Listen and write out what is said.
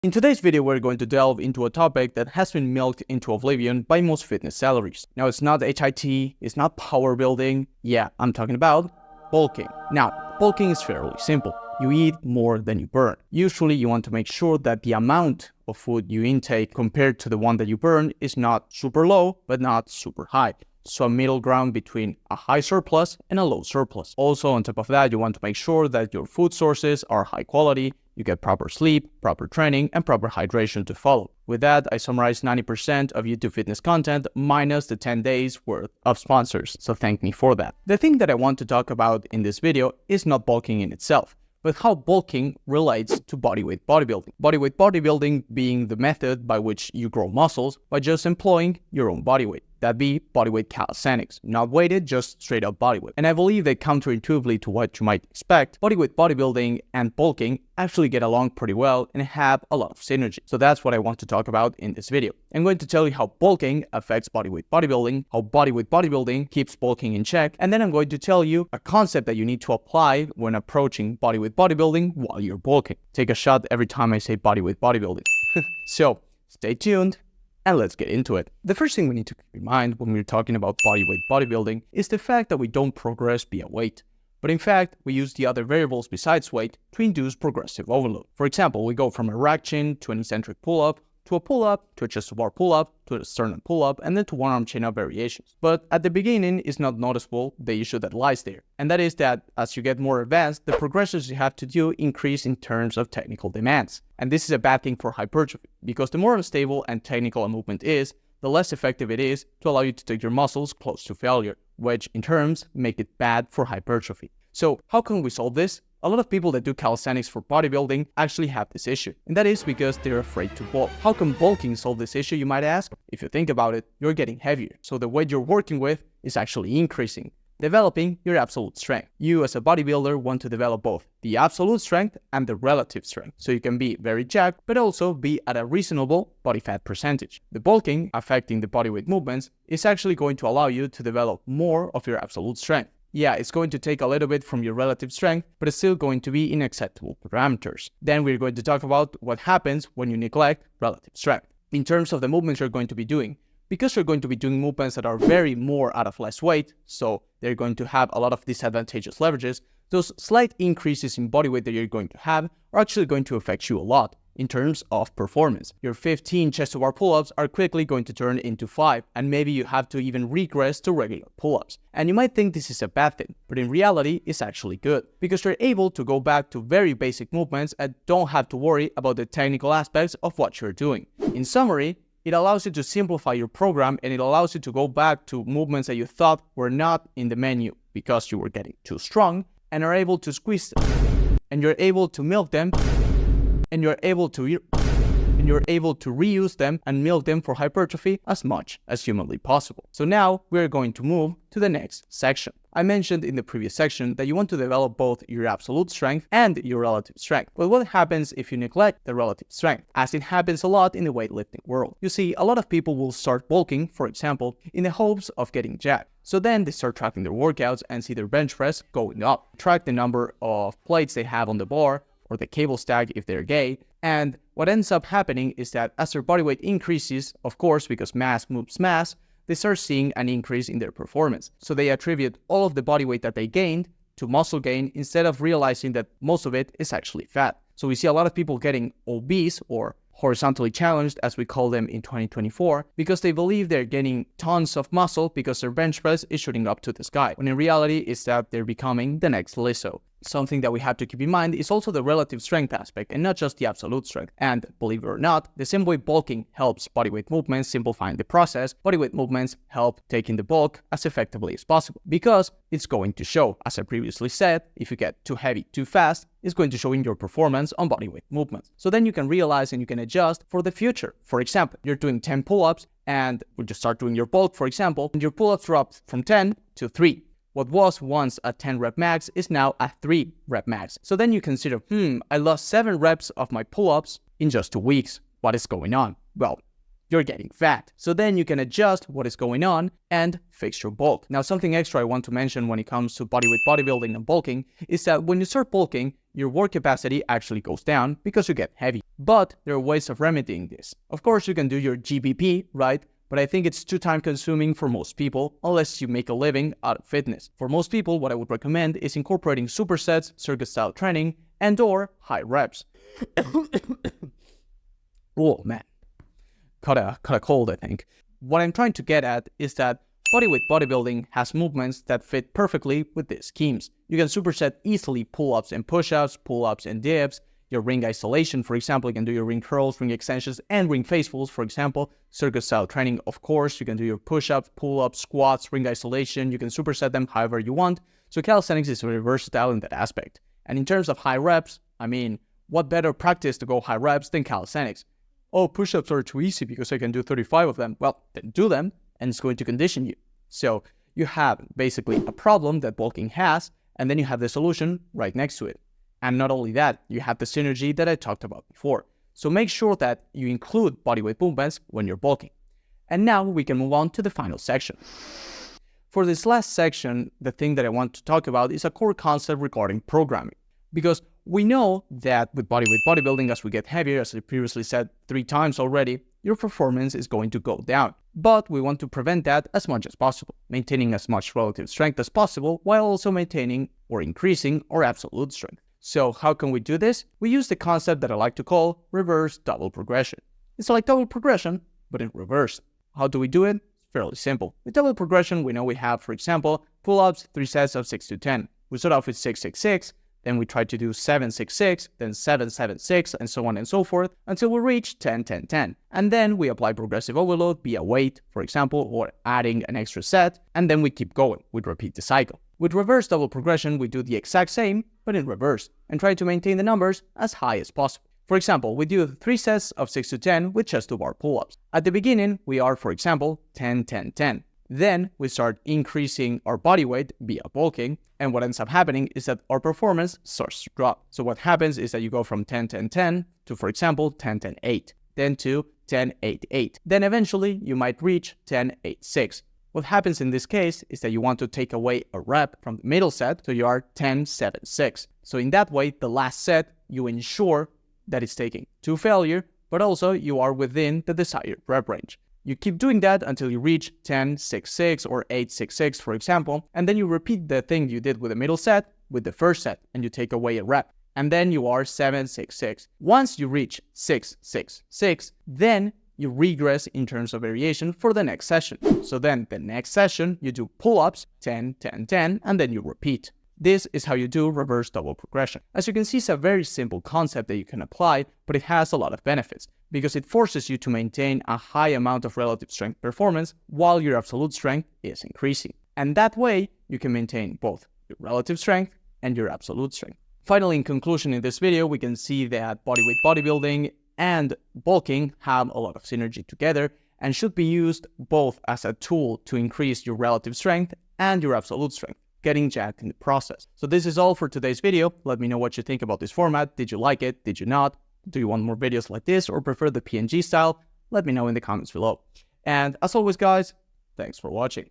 In today's video, we're going to delve into a topic that has been milked into oblivion by most fitness salaries. Now, it's not HIT, it's not power building. Yeah, I'm talking about bulking. Now, bulking is fairly simple. You eat more than you burn. Usually, you want to make sure that the amount of food you intake compared to the one that you burn is not super low, but not super high. So a middle ground between a high surplus and a low surplus. Also, on top of that, you want to make sure that your food sources are high quality, you get proper sleep, proper training, and proper hydration to follow. With that, I summarized 90% of YouTube fitness content minus the 10 days worth of sponsors, so thank me for that. The thing that I want to talk about in this video is not bulking in itself, but how bulking relates to bodyweight bodybuilding. Bodyweight bodybuilding being the method by which you grow muscles by just employing your own body weight. That'd be bodyweight calisthenics, not weighted, just straight up bodyweight. And I believe that counterintuitively to what you might expect, bodyweight bodybuilding and bulking actually get along pretty well and have a lot of synergy. So that's what I want to talk about in this video. I'm going to tell you how bulking affects bodyweight bodybuilding, how bodyweight bodybuilding keeps bulking in check, and then I'm going to tell you a concept that you need to apply when approaching bodyweight bodybuilding while you're bulking. Take a shot every time I say bodyweight bodybuilding. So stay tuned. And let's get into it. The first thing we need to keep in mind when we're talking about bodyweight bodybuilding is the fact that we don't progress via weight, but in fact, we use the other variables besides weight to induce progressive overload. For example, we go from a rack chin to an eccentric pull-up, to a pull-up, to a chest-to-bar pull-up, to a sternum pull-up, and then to one-arm chin-up variations. But at the beginning, it's not noticeable the issue that lies there, and that is that as you get more advanced, the progressions you have to do increase in terms of technical demands. And this is a bad thing for hypertrophy, because the more unstable and technical a movement is, the less effective it is to allow you to take your muscles close to failure, which in terms make it bad for hypertrophy. So how can we solve this? A lot of people that do calisthenics for bodybuilding actually have this issue, and that is because they're afraid to bulk. How can bulking solve this issue, you might ask? If you think about it, you're getting heavier, so the weight you're working with is actually increasing, developing your absolute strength. You as a bodybuilder want to develop both the absolute strength and the relative strength, so you can be very jacked, but also be at a reasonable body fat percentage. The bulking affecting the bodyweight movements is actually going to allow you to develop more of your absolute strength. Yeah, it's going to take a little bit from your relative strength, but it's still going to be in acceptable parameters. Then we're going to talk about what happens when you neglect relative strength. In terms of the movements you're going to be doing, because you're going to be doing movements that are very more out of less weight, so they're going to have a lot of disadvantageous leverages, those slight increases in body weight that you're going to have are actually going to affect you a lot in terms of performance. Your 15 chest-to-bar pull-ups are quickly going to turn into 5, and maybe you have to even regress to regular pull-ups. And you might think this is a bad thing, but in reality, it's actually good, because you're able to go back to very basic movements and don't have to worry about the technical aspects of what you're doing. In summary, it allows you to simplify your program, and it allows you to go back to movements that you thought were not in the menu because you were getting too strong, and are able to squeeze them, and you're able to milk them, and you're able to reuse them and milk them for hypertrophy as much as humanly possible. So now we're going to move to the next section. I mentioned in the previous section that you want to develop both your absolute strength and your relative strength. But what happens if you neglect the relative strength? As it happens a lot in the weightlifting world. You see, a lot of people will start bulking, for example, in the hopes of getting jacked. So then they start tracking their workouts and see their bench press going up. Track the number of plates they have on the bar, or the cable stack if they're gay, and what ends up happening is that as their body weight increases, of course, because mass moves mass, they start seeing an increase in their performance. So they attribute all of the body weight that they gained to muscle gain instead of realizing that most of it is actually fat. So we see a lot of people getting obese or horizontally challenged, as we call them in 2024, because they believe they're getting tons of muscle because their bench press is shooting up to the sky, when in reality is that they're becoming the next Lizzo. Something that we have to keep in mind is also the relative strength aspect and not just the absolute strength. And believe it or not, the same way bulking helps bodyweight movements simplifying the process, bodyweight movements help taking the bulk as effectively as possible, because it's going to show, as I previously said, if you get too heavy too fast, it's going to show in your performance on bodyweight movements. So then you can realize and you can adjust for the future. For example, you're doing 10 pull-ups and you just start doing your bulk, for example, and your pull-ups drop from 10 to 3. What was once a 10 rep max is now a 3 rep max. So then you consider, I lost 7 reps of my pull-ups in just 2 weeks. What is going on? Well, you're getting fat. So then you can adjust what is going on and fix your bulk. Now, something extra I want to mention when it comes to bodyweight bodybuilding and bulking is that when you start bulking, your work capacity actually goes down because you get heavy. But there are ways of remedying this. Of course, you can do your GBP, right? But I think it's too time consuming for most people, unless you make a living out of fitness. For most people, what I would recommend is incorporating supersets, circuit-style training, and/or high reps. Oh man, caught a cold, I think. What I'm trying to get at is that bodyweight bodybuilding has movements that fit perfectly with these schemes. You can superset easily pull-ups and push-ups, pull-ups and dips. Your ring isolation, for example, you can do your ring curls, ring extensions, and ring facepulls, for example. Circuit-style training, of course, you can do your push-ups, pull-ups, squats, ring isolation. You can superset them however you want. So calisthenics is very versatile in that aspect. And in terms of high reps, I mean, what better practice to go high reps than calisthenics? Oh, push-ups are too easy because I can do 35 of them. Well, then do them, and it's going to condition you. So you have basically a problem that bulking has, and then you have the solution right next to it. And not only that, you have the synergy that I talked about before. So make sure that you include bodyweight movements when you're bulking. And now we can move on to the final section. For this last section, the thing that I want to talk about is a core concept regarding programming. Because we know that with bodyweight bodybuilding, as we get heavier, as I previously said 3 times already, your performance is going to go down. But we want to prevent that as much as possible, maintaining as much relative strength as possible while also maintaining or increasing our absolute strength. So how can we do this? We use the concept that I like to call reverse double progression. It's like double progression, but in reverse. How do we do it? It's fairly simple. With double progression, we know we have, for example, pull-ups, 3 sets of 6 to 10. We start off with 666, then we try to do 766, then 776, and so on and so forth, until we reach 10-10-10. And then we apply progressive overload via weight, for example, or adding an extra set, and then we keep going. We repeat the cycle. With reverse double progression, we do the exact same, but in reverse, and try to maintain the numbers as high as possible. For example, we do 3 sets of 6 to 10 with chest to bar pull-ups. At the beginning, we are, for example, 10-10-10. Then we start increasing our body weight via bulking, and what ends up happening is that our performance starts to drop. So what happens is that you go from 10-10-10 to, for example, 10-10-8, then to 10-8-8. Then eventually you might reach 10-8-6. What happens in this case is that you want to take away a rep from the middle set, so you are 10-7-6. So in that way, the last set, you ensure that it's taking to failure, but also you are within the desired rep range. You keep doing that until you reach 10-6-6 or 8-6-6, for example, and then you repeat the thing you did with the middle set with the first set, and you take away a rep. And then you are 7-6-6. Once you reach 6-6-6, then you regress in terms of variation for the next session. So then the next session, you do pull-ups, 10-10-10, and then you repeat. This is how you do reverse double progression. As you can see, it's a very simple concept that you can apply, but it has a lot of benefits because it forces you to maintain a high amount of relative strength performance while your absolute strength is increasing. And that way, you can maintain both your relative strength and your absolute strength. Finally, in conclusion in this video, we can see that bodyweight bodybuilding and bulking have a lot of synergy together and should be used both as a tool to increase your relative strength and your absolute strength, getting jacked in the process. So this is all for today's video. Let me know what you think about this format. Did you like it? Did you not? Do you want more videos like this or prefer the PNG style? Let me know in the comments below. And as always, guys, thanks for watching.